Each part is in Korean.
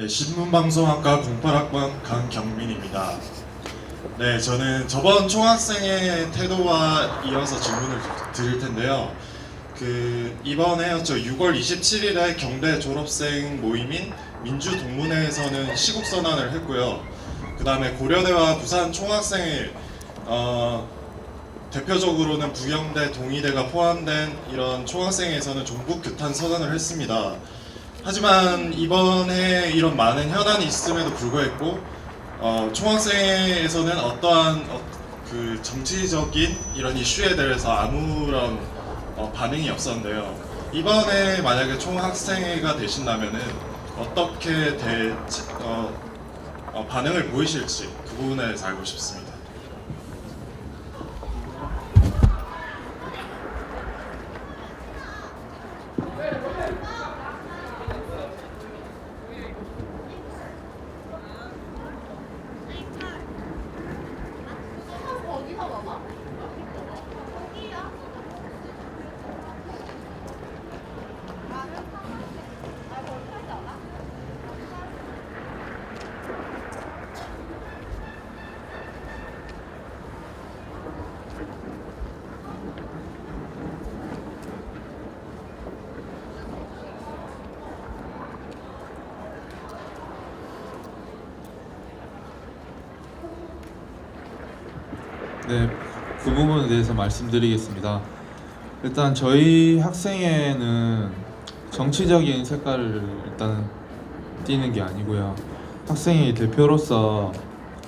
네, 신문방송학과 08학번 강경민입니다. 네, 저는 저번 총학생의 태도와 이어서 질문을 드릴 텐데요. 이번에였죠. 6월 27일에 경대 졸업생 모임인 민주동문회에서는 시국선언을 했고요. 그 다음에 고려대와 부산 총학생회, 대표적으로는 부경대, 동의대가 포함된 이런 총학생회에서는 종북 규탄 선언을 했습니다. 하지만 이번에 이런 많은 현안이 있음에도 불구하고 총학생회에서는 어떠한 그 정치적인 이런 이슈에 대해서 아무런 반응이 없었는데요. 이번에 만약에 총학생회가 되신다면은 어떻게 반응을 보이실지 그 부분에 대해서 알고 싶습니다. 네, 그 부분에 대해서 말씀드리겠습니다. 일단 저희 학생회는 정치적인 색깔을 일단 띠는 게 아니고요. 학생회 대표로서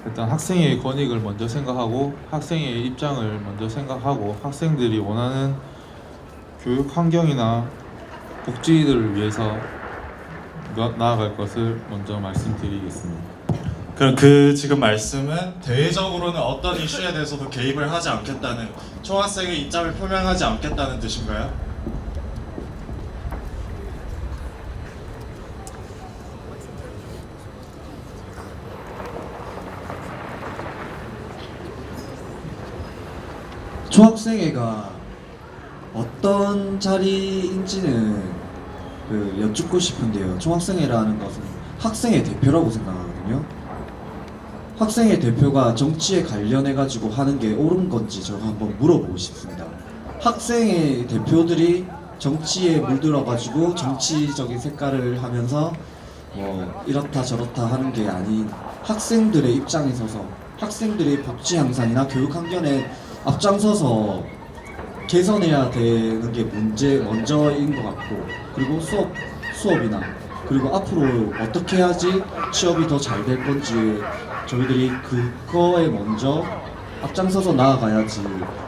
일단 학생회의 권익을 먼저 생각하고 학생회의 입장을 먼저 생각하고 학생들이 원하는 교육 환경이나 복지들을 위해서 나아갈 것을 먼저 말씀드리겠습니다. 그럼 지금 말씀은 대외적으로는 어떤 이슈에 대해서도 개입을 하지 않겠다는, 총학생의 입장을 표명하지 않겠다는 뜻인가요? 총학생회가 어떤 자리인지는 여쭙고 싶은데요. 총학생회라는 것은 학생회 대표라고 생각하거든요. 학생회 대표가 정치에 관련해가지고 하는 게 옳은 건지 제가 한번 물어보고 싶습니다. 학생회 대표들이 정치에 물들어가지고 정치적인 색깔을 하면서 뭐 이렇다 저렇다 하는 게 아닌 학생들의 입장에 서서 학생들의 복지 향상이나 교육 환경에 앞장서서 개선해야 되는 게 먼저인 것 같고, 그리고 수업이나 그리고 앞으로 어떻게 해야지 취업이 더 잘 될 건지 저희들이 그거에 먼저 앞장서서 나아가야지.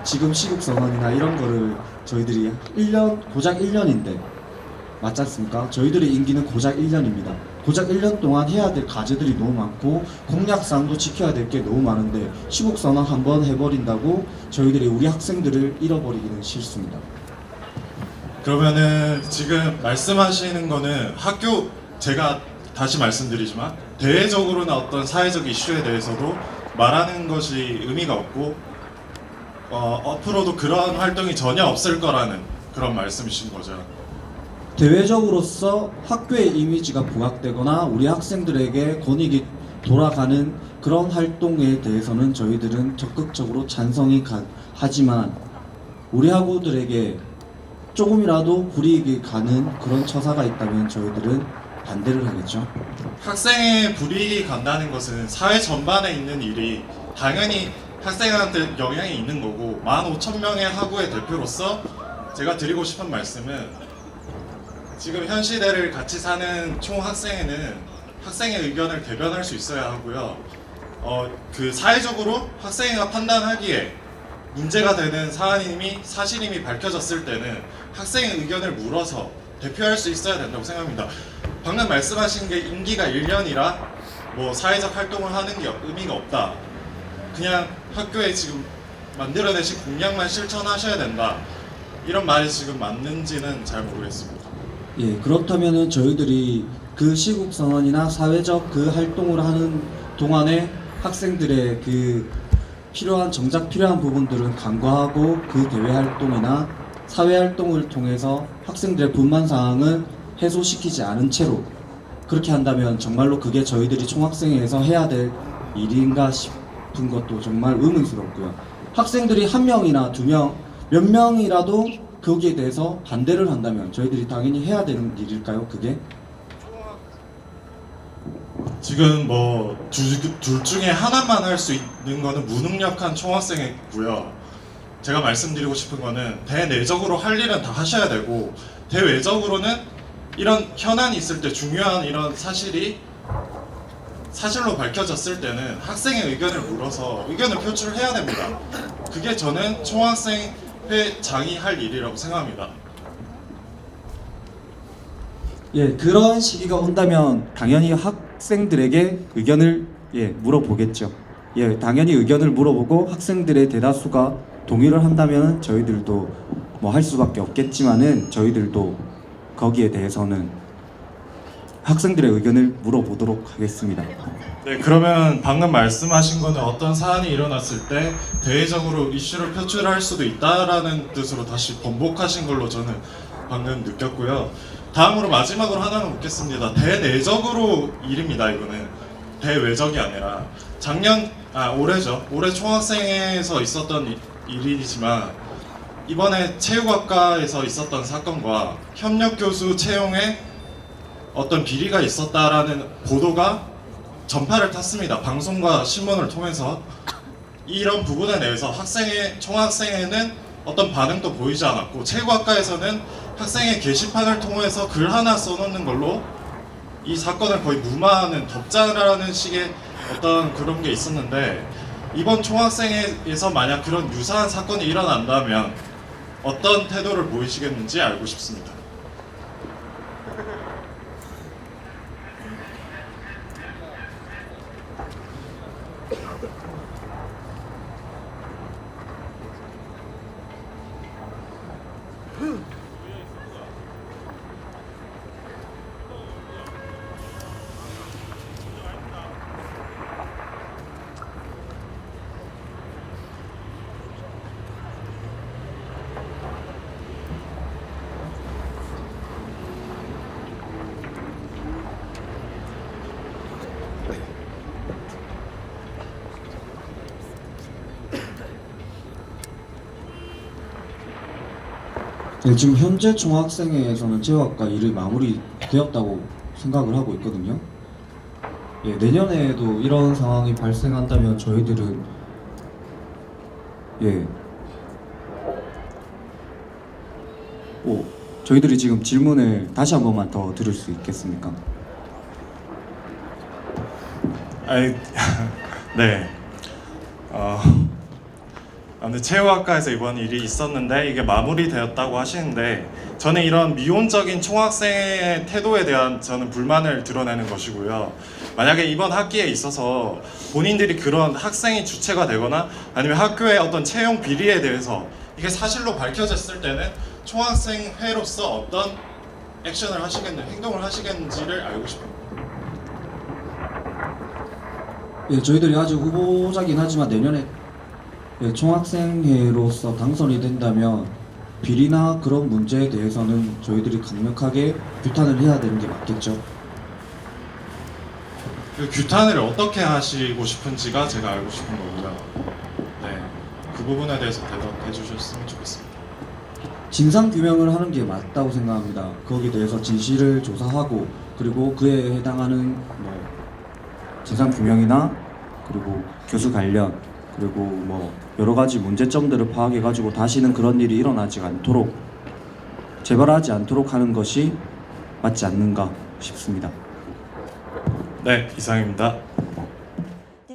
지금 시국선언이나 이런 거를 저희들이 고작 1년인데 맞지 않습니까? 저희들의 임기는 고작 1년입니다. 고작 1년 동안 해야 될 과제들이 너무 많고 공약사항도 지켜야 될 게 너무 많은데 시국선언 한번 해버린다고 저희들이 우리 학생들을 잃어버리기는 싫습니다. 그러면은 지금 말씀하시는 거는 제가 다시 말씀드리지만 대외적으로는 어떤 사회적 이슈에 대해서도 말하는 것이 의미가 없고 앞으로도 그런 활동이 전혀 없을 거라는 그런 말씀이신 거죠. 대외적으로서 학교의 이미지가 부각되거나 우리 학생들에게 권익이 돌아가는 그런 활동에 대해서는 저희들은 적극적으로 찬성이 하지만 우리 학우들에게 조금이라도 불이익이 가는 그런 처사가 있다면 저희들은 반대를 하겠죠. 학생의 불이익이 간다는 것은 사회 전반에 있는 일이 당연히 학생한테 영향이 있는 거고, 15,000명의 학우의 대표로서 제가 드리고 싶은 말씀은 지금 현 시대를 같이 사는 총학생회는 학생의 의견을 대변할 수 있어야 하고요. 사회적으로 학생회가 판단하기에 문제가 되는 사실임이 밝혀졌을 때는 학생의 의견을 물어서 대표할 수 있어야 된다고 생각합니다. 방금 말씀하신 게 임기가 1년이라 뭐 사회적 활동을 하는 게 의미가 없다, 그냥 학교에 지금 만들어내신 공약만 실천하셔야 된다, 이런 말이 지금 맞는지는 잘 모르겠습니다. 예, 그렇다면은 저희들이 그 시국선언이나 사회적 그 활동을 하는 동안에 학생들의 정작 필요한 부분들은 간과하고 그 대외 활동이나 사회 활동을 통해서 학생들의 불만 사항을 해소시키지 않은 채로 그렇게 한다면 정말로 그게 저희들이 총학생회에서 해야 될 일인가 싶은 것도 정말 의문스럽고요. 학생들이 한 명이나 두 명, 몇 명이라도 거기에 대해서 반대를 한다면 저희들이 당연히 해야 되는 일일까요, 그게? 지금 뭐 둘 중에 하나만 할 수 있는 거는 무능력한 총학생이고요. 제가 말씀드리고 싶은 거는 대내적으로 할 일은 다 하셔야 되고 대외적으로는 이런 현안이 있을 때 중요한 이런 사실이 사실로 밝혀졌을 때는 학생의 의견을 물어서 의견을 표출해야 됩니다. 그게 저는 총학생회장이 할 일이라고 생각합니다. 예, 그런 시기가 온다면 당연히 학생들에게 의견을 물어보겠죠. 예, 당연히 의견을 물어보고 학생들의 대다수가 동의를 한다면 저희들도 뭐 할 수밖에 없겠지만은 저희들도 거기에 대해서는 학생들의 의견을 물어보도록 하겠습니다. 네, 그러면 방금 말씀하신 거는 어떤 사안이 일어났을 때 대외적으로 이슈를 표출할 수도 있다라는 뜻으로 다시 번복하신 걸로 저는 방금 느꼈고요. 다음으로 마지막으로 하나만 묻겠습니다. 대내적으로 일입니다. 이거는 대외적이 아니라 올해죠. 올해 총학생회에서 있었던 일이지만 이번에 체육학과에서 있었던 사건과 협력 교수 채용에 어떤 비리가 있었다라는 보도가 전파를 탔습니다. 방송과 신문을 통해서 이런 부분에 대해서 총학생회는 어떤 반응도 보이지 않았고 체육학과에서는 학생회 게시판을 통해서 글 하나 써놓는 걸로 이 사건을 거의 무마하는 덮자라는 식의 어떤 그런 게 있었는데 이번 총학생회에서 만약 그런 유사한 사건이 일어난다면 어떤 태도를 보이시겠는지 알고 싶습니다. 네, 지금 현재 총학생회에서는 체육학과 일이 마무리되었다고 생각을 하고 있거든요. 예, 내년에도 이런 상황이 발생한다면 저희들은 저희들이 지금 질문을 다시 한 번만 더 들을 수 있겠습니까? 네. 근데 체육학과에서 이번 일이 있었는데 이게 마무리되었다고 하시는데 저는 이런 미온적인 총학생의 태도에 대한 저는 불만을 드러내는 것이고요. 만약에 이번 학기에 있어서 본인들이 그런 학생이 주체가 되거나 아니면 학교의 어떤 채용 비리에 대해서 이게 사실로 밝혀졌을 때는 총학생회로서 어떤 액션을 행동을 하시겠는지를 알고 싶습니다. 예, 저희들이 아직 후보자긴 하지만 내년에 총학생회로서 당선이 된다면 비리나 그런 문제에 대해서는 저희들이 강력하게 규탄을 해야 되는 게 맞겠죠. 그 규탄을 어떻게 하시고 싶은지가 제가 알고 싶은 거고요. 네, 그 부분에 대해서 대답해 주셨으면 좋겠습니다. 진상 규명을 하는 게 맞다고 생각합니다. 거기에 대해서 진실을 조사하고 그리고 그에 해당하는 뭐 진상 규명이나 그리고 교수 관련 그리고 뭐 여러 가지 문제점들을 파악해가지고 다시는 그런 일이 일어나지 않도록 재발하지 않도록 하는 것이 맞지 않는가 싶습니다. 네, 이상입니다.